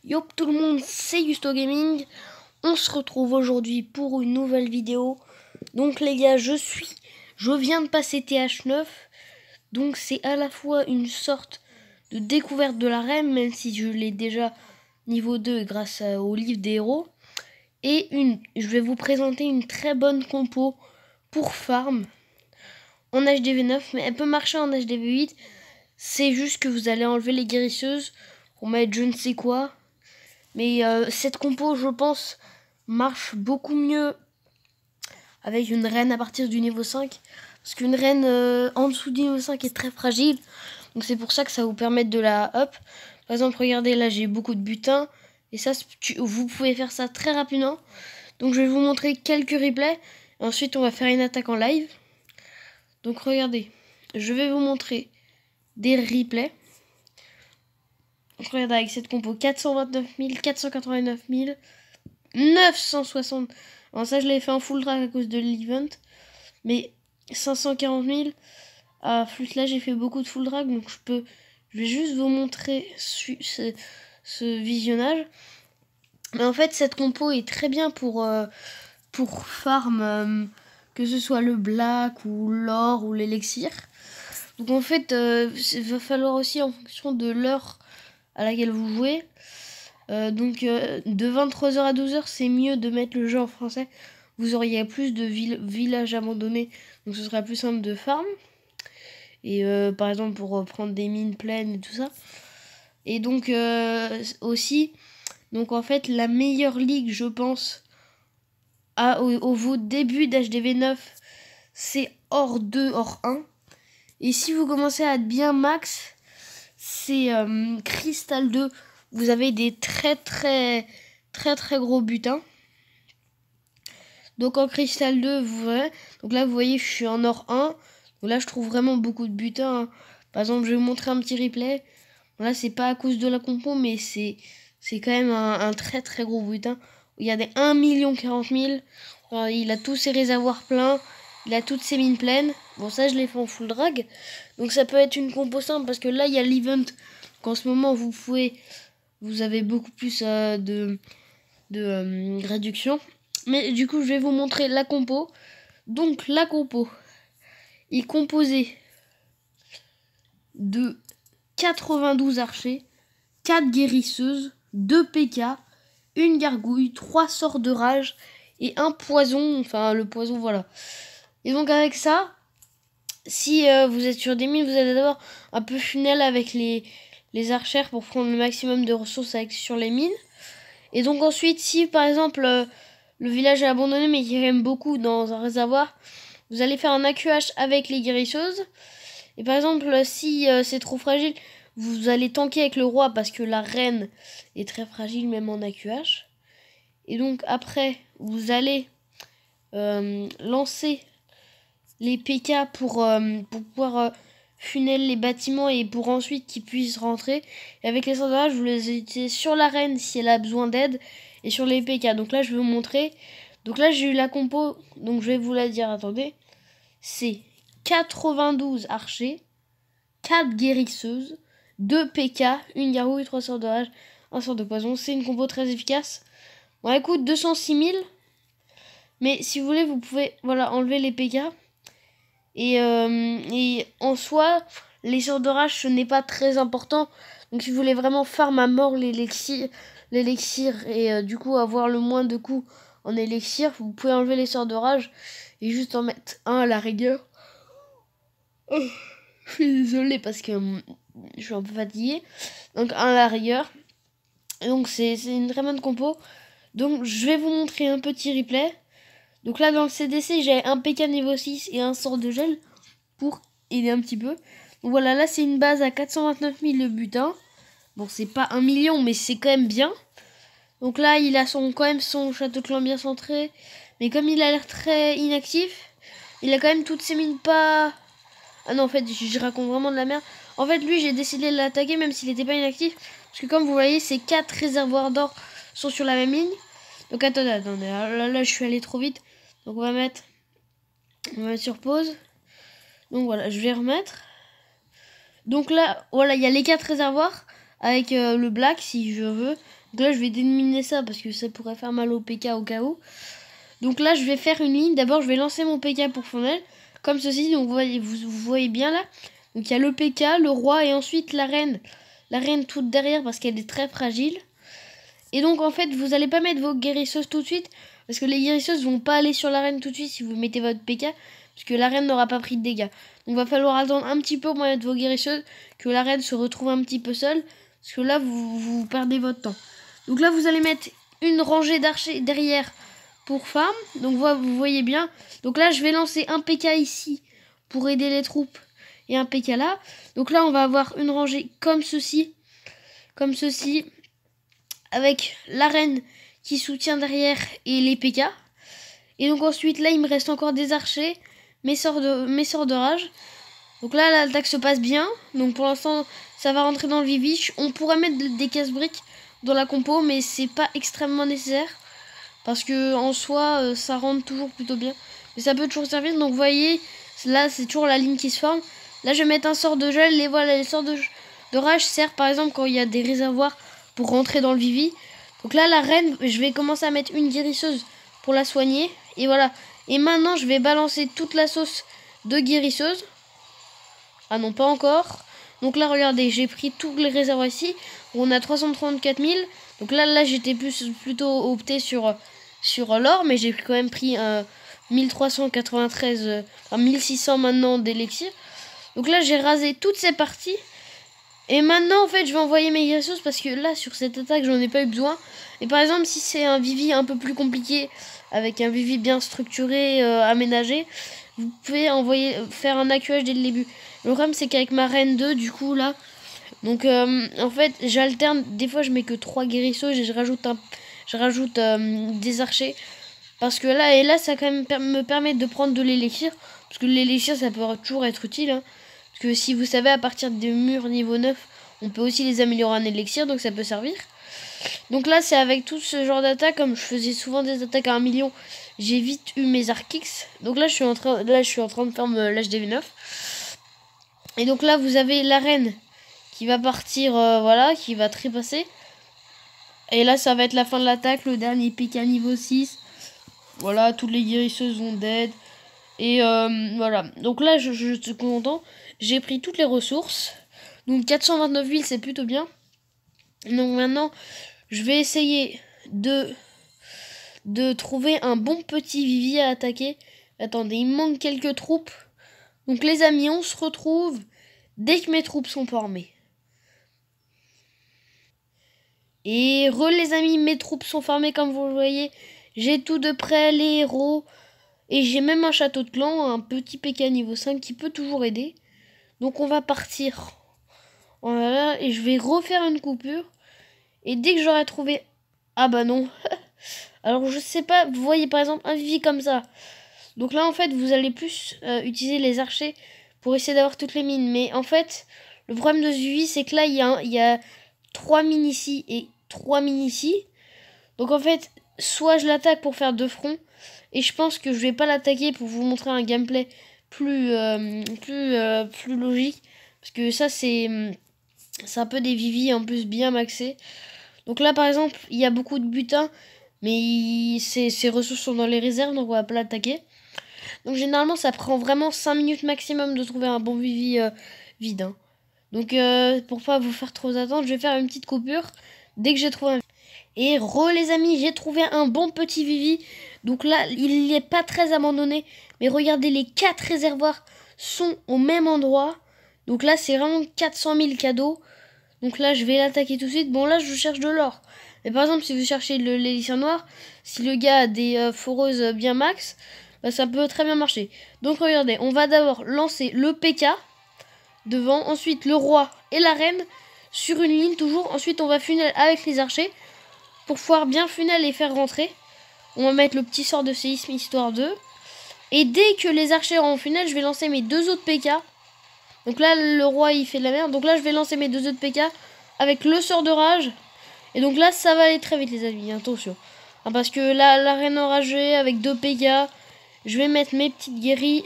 Yo tout le monde, c'est Yusto Gaming. On se retrouve aujourd'hui pour une nouvelle vidéo. Donc les gars, je viens de passer TH9. Donc c'est à la fois une sorte de découverte de l'arène, même si je l'ai déjà niveau 2 grâce au livre des héros. Et je vais vous présenter une très bonne compo pour farm en HDV9, mais elle peut marcher en HDV8. C'est juste que vous allez enlever les guérisseuses pour mettre je ne sais quoi. Mais cette compo, je pense, marche beaucoup mieux avec une reine à partir du niveau 5. Parce qu'une reine en dessous du niveau 5 est très fragile. Donc c'est pour ça que ça va vous permettre de la up. Par exemple, regardez, là j'ai beaucoup de butin. Et ça, vous pouvez faire ça très rapidement. Donc je vais vous montrer quelques replays. Ensuite, on va faire une attaque en live. Donc regardez, je vais vous montrer des replays. Donc regardez, avec cette compo, 429 000, 489 000, 960. Alors ça, je l'avais fait en full drag à cause de l'event. Mais 540 000. À flûte là, j'ai fait beaucoup de full drag. Donc je vais juste vous montrer ce visionnage. Mais en fait, cette compo est très bien pour farm, que ce soit le black ou l'or ou l'élixir. Donc en fait, il va falloir aussi en fonction de l'heure à laquelle vous jouez. De 23h à 12h, c'est mieux de mettre le jeu en français. Vous auriez plus de villages abandonnés, donc ce sera plus simple de farm. Et par exemple pour prendre des mines pleines et tout ça. Et donc aussi, donc en fait la meilleure ligue, je pense, au début d'HDV9, c'est Or 2, Or 1. Et si vous commencez à être bien max, c'est Crystal 2. Vous avez des très gros butins. Donc en Crystal 2, vous voyez. Donc là, vous voyez, je suis en Or 1. Donc là, je trouve vraiment beaucoup de butins. Hein. Par exemple, je vais vous montrer un petit replay. Bon, là, c'est pas à cause de la compo, mais c'est quand même un très gros butin. Il y a des 1 040 000. Alors, il a tous ses réservoirs pleins. Il a toutes ses mines pleines. Bon, ça, je l'ai fait en full drag. Donc ça peut être une compo simple parce que là, il y a l'event. Donc en ce moment, vous avez beaucoup plus de réduction. Mais du coup, je vais vous montrer la compo. Donc la compo est composée de 92 archers, 4 guérisseuses, 2 PK, une gargouille, 3 sorts de rage et un poison. Enfin, le poison, voilà. Et donc avec ça, si vous êtes sur des mines, vous allez d'abord un peu funnel avec les archères pour prendre le maximum de ressources sur les mines. Et donc ensuite, si par exemple le village est abandonné mais il y a quand même beaucoup dans un réservoir, vous allez faire un AQH avec les guérisseuses. Et par exemple, si c'est trop fragile, vous allez tanker avec le roi parce que la reine est très fragile même en AQH. Et donc après, vous allez lancer les PK pour pouvoir funnel les bâtiments et pour ensuite qu'ils puissent rentrer. Et avec les sorts vous les utilisez sur la reine si elle a besoin d'aide et sur les PK. Donc là, je vais vous montrer. Donc là, j'ai eu la compo. Donc je vais vous la dire. Attendez. C'est 92 archers, 4 guérisseuses, 2 PK, une gargouille, 3 sorts de rage, 1 sort de poison. C'est une compo très efficace. Bon, elle coûte 206 000. Mais si vous voulez, vous pouvez enlever les PK. Et en soi, les sorts de rage, ce n'est pas très important. Donc si vous voulez vraiment farm à mort l'élixir et du coup avoir le moins de coups en élixir, vous pouvez enlever les sorts de rage et juste en mettre un à la rigueur. Oh, je suis désolée parce que je suis un peu fatiguée. Donc un à la rigueur. Et donc c'est une très bonne compo. Donc je vais vous montrer un petit replay. Donc là dans le CDC, j'ai un PK niveau 6 et un sort de gel pour aider un petit peu. Donc voilà, là c'est une base à 429 000 de butin. Bon, c'est pas 1 million, mais c'est quand même bien. Donc là, il a quand même son château de clan bien centré. Mais comme il a l'air très inactif, il a quand même toutes ses mines pas... Ah non, en fait, je raconte vraiment de la merde. En fait, lui, j'ai décidé de l'attaquer même s'il n'était pas inactif. Parce que comme vous voyez, ces 4 réservoirs d'or sont sur la même ligne. Donc attendez. Là, je suis allé trop vite. Donc on va mettre sur pause. Donc voilà, je vais remettre. Donc là, voilà, il y a les 4 réservoirs avec le black si je veux. Donc là, je vais déminer ça parce que ça pourrait faire mal au PK au cas où. Donc là, je vais faire une ligne. D'abord, je vais lancer mon PK pour Fonel. Comme ceci, donc vous voyez bien là. Donc il y a le PK, le roi et ensuite la reine. La reine toute derrière parce qu'elle est très fragile. Et donc en fait, vous n'allez pas mettre vos guérisseuses tout de suite. Parce que les guérisseuses vont pas aller sur la reine tout de suite si vous mettez votre PK. Parce que la reine n'aura pas pris de dégâts. Donc il va falloir attendre un petit peu pour mettre vos guérisseuses. Que la reine se retrouve un petit peu seule. Parce que là, vous perdez votre temps. Donc là, vous allez mettre une rangée d'archers derrière pour farm. Donc vous voyez bien. Donc là, je vais lancer un PK ici pour aider les troupes. Et un PK là. Donc là, on va avoir une rangée comme ceci. Comme ceci. Avec la reine qui soutient derrière et les PK. Et donc ensuite, là, il me reste encore des archers. Mes sorts de rage. Donc là, l'attaque se passe bien. Donc pour l'instant, ça va rentrer dans le Vivich. On pourrait mettre des casse-briques dans la compo, mais c'est pas extrêmement nécessaire. Parce que en soi, ça rentre toujours plutôt bien. Mais ça peut toujours servir. Donc vous voyez, là, c'est toujours la ligne qui se forme. Là, je vais mettre un sort de gel. Et voilà, les sorts de rage servent par exemple quand il y a des réservoirs pour rentrer dans le Vivi. Donc là, la reine, je vais commencer à mettre une guérisseuse pour la soigner. Et voilà. Et maintenant, je vais balancer toute la sauce de guérisseuse. Ah non, pas encore. Donc là, regardez, j'ai pris tous les réservoirs ici. On a 334 000. Donc là j'étais plutôt opté sur l'or. Mais j'ai quand même pris 1393, 1600 maintenant d'élixir. Donc là, j'ai rasé toutes ces parties. Et maintenant, en fait, je vais envoyer mes guérisseuses parce que là, sur cette attaque, j'en ai pas eu besoin. Et par exemple, si c'est un Vivi un peu plus compliqué, avec un Vivi bien structuré, aménagé, vous pouvez faire un AQH dès le début. Le problème, c'est qu'avec ma reine 2, du coup, là, donc en fait, j'alterne. Des fois, je mets que 3 guérisseuses et je rajoute des archers. Parce que là, ça quand même me permet de prendre de l'élixir. Parce que l'élixir, ça peut toujours être utile. Hein. Parce que si vous savez, à partir des murs niveau 9, on peut aussi les améliorer en élixir. Donc ça peut servir. Donc là, c'est avec tout ce genre d'attaque. Comme je faisais souvent des attaques à 1 million, j'ai vite eu mes Arc-X. Donc là, je suis en train de faire l'HDV9. Et donc là, vous avez la reine qui va partir, voilà, qui va trépasser. Et là, ça va être la fin de l'attaque. Le dernier PK niveau 6. Voilà, toutes les guérisseuses vont dead. Et voilà. Donc là, je suis content. J'ai pris toutes les ressources. Donc 429 000, c'est plutôt bien. Donc maintenant, je vais essayer de trouver un bon petit Vivi à attaquer. Attendez, il me manque quelques troupes. Donc les amis, on se retrouve dès que mes troupes sont formées. Et les amis, mes troupes sont formées comme vous le voyez. J'ai tout de près les héros. Et j'ai même un château de clan, un petit PK niveau 5 qui peut toujours aider. Donc on va partir. Voilà, et je vais refaire une coupure. Et dès que j'aurai trouvé... Ah bah non. Alors je sais pas, vous voyez par exemple un Vivi comme ça. Donc là en fait vous allez plus utiliser les archers pour essayer d'avoir toutes les mines. Mais en fait, le problème de ce Vivi c'est que là il y a 3 mines ici et 3 mines ici. Donc en fait, soit je l'attaque pour faire 2 fronts. Et je pense que je vais pas l'attaquer pour vous montrer un gameplay plus logique. Parce que ça, c'est un peu des Vivi en plus bien maxés. Donc là, par exemple, il y a beaucoup de butin. Mais ses ressources sont dans les réserves, donc on va pas l'attaquer. Donc généralement, ça prend vraiment 5 minutes maximum de trouver un bon Vivi vide. Hein. Donc pour pas vous faire trop attendre, je vais faire une petite coupure dès que j'ai trouvé un... Et les amis, j'ai trouvé un bon petit Vivi. Donc là, il n'est pas très abandonné. Mais regardez, les 4 réservoirs sont au même endroit. Donc là, c'est vraiment 400 000 cadeaux. Donc là, je vais l'attaquer tout de suite. Bon, là, je cherche de l'or. Mais par exemple, si vous cherchez l'élixir noir, si le gars a des foreuses bien max, bah, ça peut très bien marcher. Donc regardez, on va d'abord lancer le PK devant. Ensuite, le roi et la reine sur une ligne toujours. Ensuite, on va funnel avec les archers. Pour pouvoir bien funnel et faire rentrer, on va mettre le petit sort de séisme histoire 2. Et dès que les archers auront funnel, je vais lancer mes 2 autres PK. Donc là, le roi, il fait de la merde. Donc là, je vais lancer mes 2 autres PK avec le sort de rage. Et donc là, ça va aller très vite, les amis. Attention. Hein, parce que là, la reine enragée avec 2 PK. Je vais mettre mes petites guéries.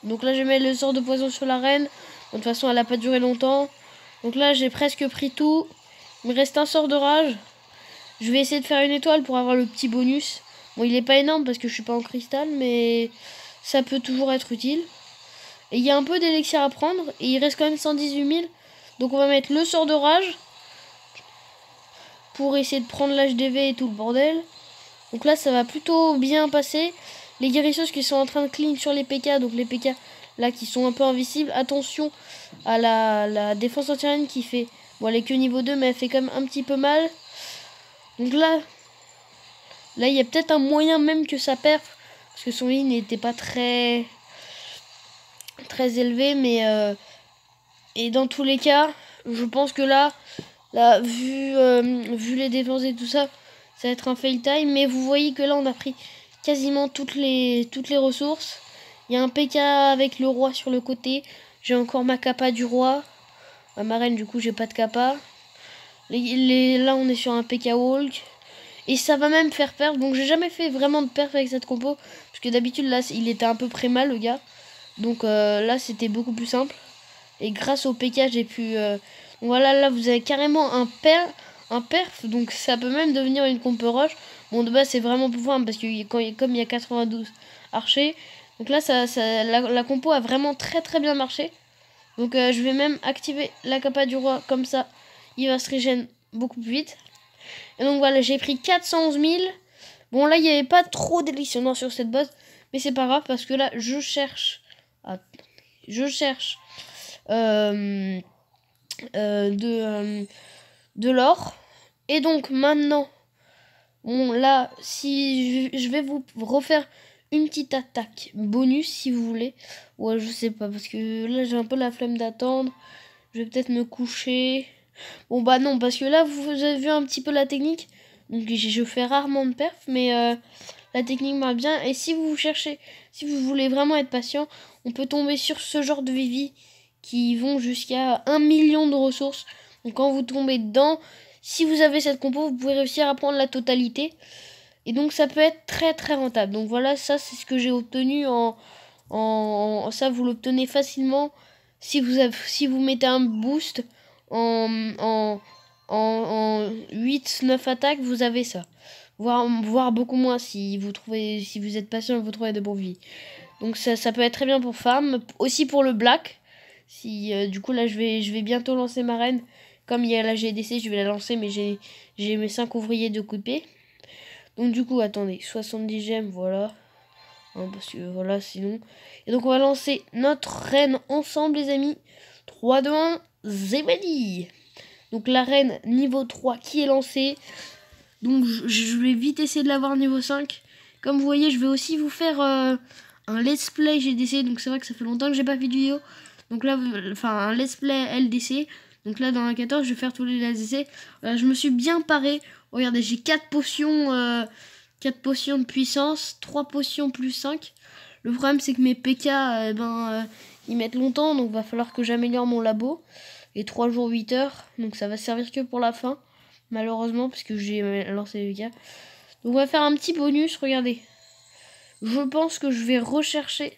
Donc là, je vais mettre le sort de poison sur la reine. De toute façon, elle n'a pas duré longtemps. Donc là, j'ai presque pris tout. Il me reste un sort de rage. Je vais essayer de faire une étoile pour avoir le petit bonus. Bon, il est pas énorme parce que je suis pas en cristal, mais ça peut toujours être utile. Et il y a un peu d'élixir à prendre. Et il reste quand même 118 000. Donc on va mettre le sort de rage. Pour essayer de prendre l'HDV et tout le bordel. Donc là, ça va plutôt bien passer. Les guérisseuses qui sont en train de clean sur les PK. Donc les PK là qui sont un peu invisibles. Attention à la défense anti-aérienne qui fait... Bon, elle est que niveau 2, mais elle fait quand même un petit peu mal. Donc là, il y a peut-être un moyen même que ça perf. Parce que son ligne n'était pas très élevé. Mais et dans tous les cas, je pense que là vu les défenses et tout ça, ça va être un fail time. Mais vous voyez que là, on a pris quasiment toutes les ressources. Il y a un PK avec le roi sur le côté. J'ai encore ma capa du roi. Ma reine, du coup, j'ai pas de capa. Là, on est sur un PK walk. Et ça va même faire perf. Donc, j'ai jamais fait vraiment de perf avec cette compo. Parce que d'habitude, là, il était un peu près mal, le gars. Donc, là, c'était beaucoup plus simple. Et grâce au PK, j'ai pu... voilà, là, vous avez carrément un perf. Donc, ça peut même devenir une compo rush. Bon, de base, c'est vraiment pouvoir parce que comme il y a 92 archers. Donc là, la compo a vraiment très bien marché. Donc je vais même activer la capa du roi. Comme ça, il va se régénérer beaucoup plus vite. Et donc voilà, j'ai pris 411 000. Bon, là, il n'y avait pas trop d'électionneurs sur cette boss. Mais c'est pas grave parce que là, je cherche... de l'or. Et donc maintenant... Bon, là, si je vais vous refaire une petite attaque bonus si vous voulez. Ouais, je sais pas, parce que là, j'ai un peu la flemme d'attendre. Je vais peut-être me coucher. Bon, bah non, parce que là, vous avez vu un petit peu la technique. Donc, je fais rarement de perf, mais la technique marche bien. Et si vous cherchez, si vous voulez vraiment être patient, on peut tomber sur ce genre de Vivi qui vont jusqu'à 1 million de ressources. Donc, quand vous tombez dedans... Si vous avez cette compo, vous pouvez réussir à prendre la totalité. Et donc, ça peut être très rentable. Donc, voilà, ça, c'est ce que j'ai obtenu ça, vous l'obtenez facilement si vous mettez un boost en 8-9 attaques, vous avez ça. Voire beaucoup moins si vous êtes patient et vous trouvez de bons vies. Donc, ça peut être très bien pour farm. Aussi pour le black. Du coup, là, je vais bientôt lancer ma reine. Comme il y a la GDC, je vais la lancer, mais j'ai mes 5 ouvriers de coup de pied. Donc du coup, attendez, 70 gemmes, voilà. Hein, parce que voilà, sinon... Et donc on va lancer notre reine ensemble, les amis. 3, 2, 1, Zebedi. Donc la reine niveau 3 qui est lancée. Donc je vais vite essayer de l'avoir niveau 5. Comme vous voyez, je vais aussi vous faire un let's play GDC. Donc c'est vrai que ça fait longtemps que j'ai pas fait de vidéo. Donc là, enfin un let's play LDC. Donc là, dans la 14, je vais faire tous les LDC. Je me suis bien paré. Regardez, j'ai 4 potions, 4 potions de puissance, 3 potions plus 5. Le problème, c'est que mes PK, ils mettent longtemps. Donc, il va falloir que j'améliore mon labo. Et 3 jours, 8 heures. Donc, ça va servir que pour la fin. Malheureusement, parce que j'ai lancé les PK. Donc, on va faire un petit bonus. Regardez. Je pense que je vais rechercher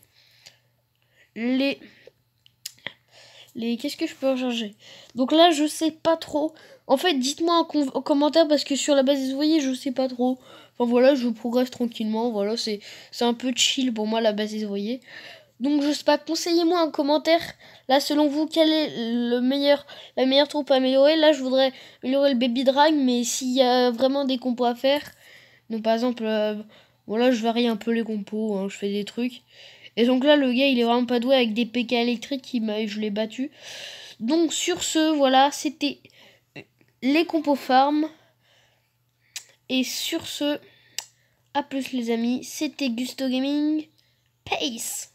qu'est-ce que je peux rechercher? Donc là, je sais pas trop. En fait, dites-moi en commentaire parce que sur la base des ouvriers, je sais pas trop. Enfin voilà, je progresse tranquillement. Voilà, c'est un peu chill pour moi la base des ouvriers. Donc je sais pas, conseillez-moi en commentaire. Là, selon vous, quelle est la meilleure troupe à améliorer? Là, je voudrais améliorer le baby drag, mais s'il y a vraiment des compos à faire. Donc par exemple, voilà, je varie un peu les compos, hein, je fais des trucs. Et donc là, le gars, il est vraiment pas doué avec des PK électriques. Je l'ai battu. Donc sur ce, voilà, c'était les compos farm. Et sur ce, à plus les amis. C'était Gusto Gaming. Peace.